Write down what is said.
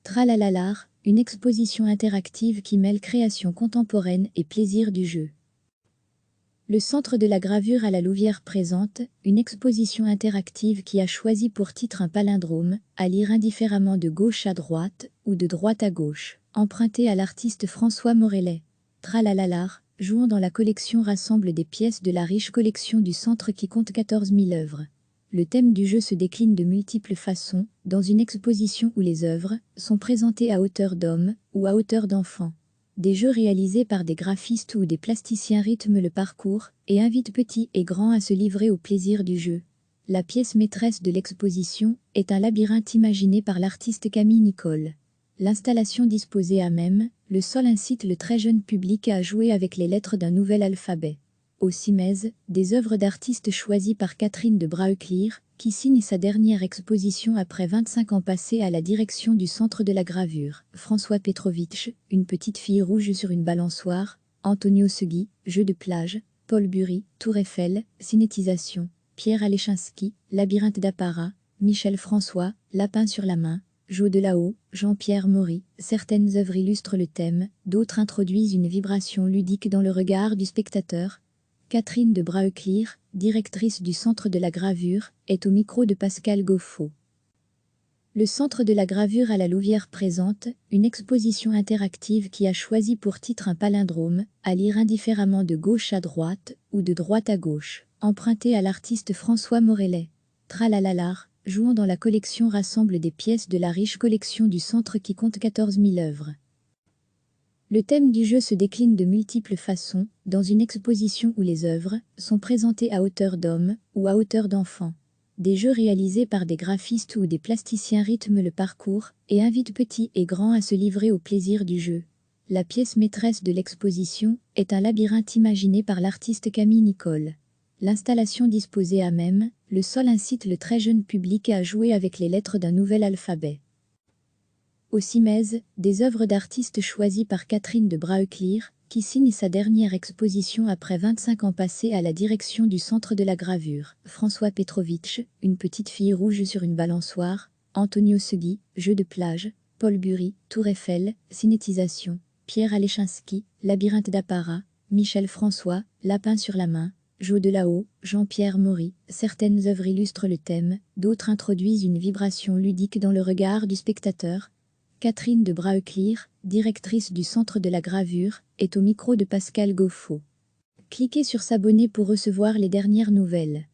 Tralalalar, une exposition interactive qui mêle création contemporaine et plaisir du jeu. Le Centre de la gravure à la Louvière présente une exposition interactive qui a choisi pour titre un palindrome, à lire indifféremment de gauche à droite ou de droite à gauche, emprunté à l'artiste François Morellet. Tralalalar, jouant dans la collection rassemble des pièces de la riche collection du Centre qui compte 14 000 œuvres. Le thème du jeu se décline de multiples façons, dans une exposition où les œuvres sont présentées à hauteur d'homme ou à hauteur d'enfant. Des jeux réalisés par des graphistes ou des plasticiens rythment le parcours et invitent petits et grands à se livrer au plaisir du jeu. La pièce maîtresse de l'exposition est un labyrinthe imaginé par l'artiste Camille Nicole. L'installation disposée à même le sol incite le très jeune public à jouer avec les lettres d'un nouvel alphabet. Au Cimez, des œuvres d'artistes choisies par Catherine de Brauclir, qui signe sa dernière exposition après 25 ans passés à la direction du Centre de la gravure. François Petrovitch, Une petite fille rouge sur une balançoire, Antonio Segui, Jeux de plage, Paul Bury, Tour Eiffel, Cinétisation, Pierre Alechinsky, Labyrinthe d'apparat, Michel François, Lapin sur la main, Jo de là-haut, Jean-Pierre Maury. Certaines œuvres illustrent le thème, d'autres introduisent une vibration ludique dans le regard du spectateur. Catherine de Brauclir, directrice du Centre de la gravure, est au micro de Pascal Gauffot. Le Centre de la gravure à la Louvière présente une exposition interactive qui a choisi pour titre un palindrome, à lire indifféremment de gauche à droite ou de droite à gauche, emprunté à l'artiste François Morellet. Tralalalar, jouant dans la collection rassemble des pièces de la riche collection du Centre qui compte 14 000 œuvres. Le thème du jeu se décline de multiples façons, dans une exposition où les œuvres sont présentées à hauteur d'homme ou à hauteur d'enfant. Des jeux réalisés par des graphistes ou des plasticiens rythment le parcours et invitent petits et grands à se livrer au plaisir du jeu. La pièce maîtresse de l'exposition est un labyrinthe imaginé par l'artiste Camille Nicole. L'installation disposée à même le sol incite le très jeune public à jouer avec les lettres d'un nouvel alphabet. Au Cimez, des œuvres d'artistes choisies par Catherine de Brauclir, qui signe sa dernière exposition après 25 ans passés à la direction du Centre de la gravure. François Petrovitch, Une petite fille rouge sur une balançoire, Antonio Segui, Jeux de plage, Paul Bury, Tour Eiffel, Cinétisation, Pierre Alechinsky, Labyrinthe d'apparat, Michel François, Lapin sur la main, Jo de là-haut, Jean-Pierre Maury. Certaines œuvres illustrent le thème, d'autres introduisent une vibration ludique dans le regard du spectateur. Catherine de Brauclir, directrice du Centre de la gravure, est au micro de Pascal Gauffot. Cliquez sur s'abonner pour recevoir les dernières nouvelles.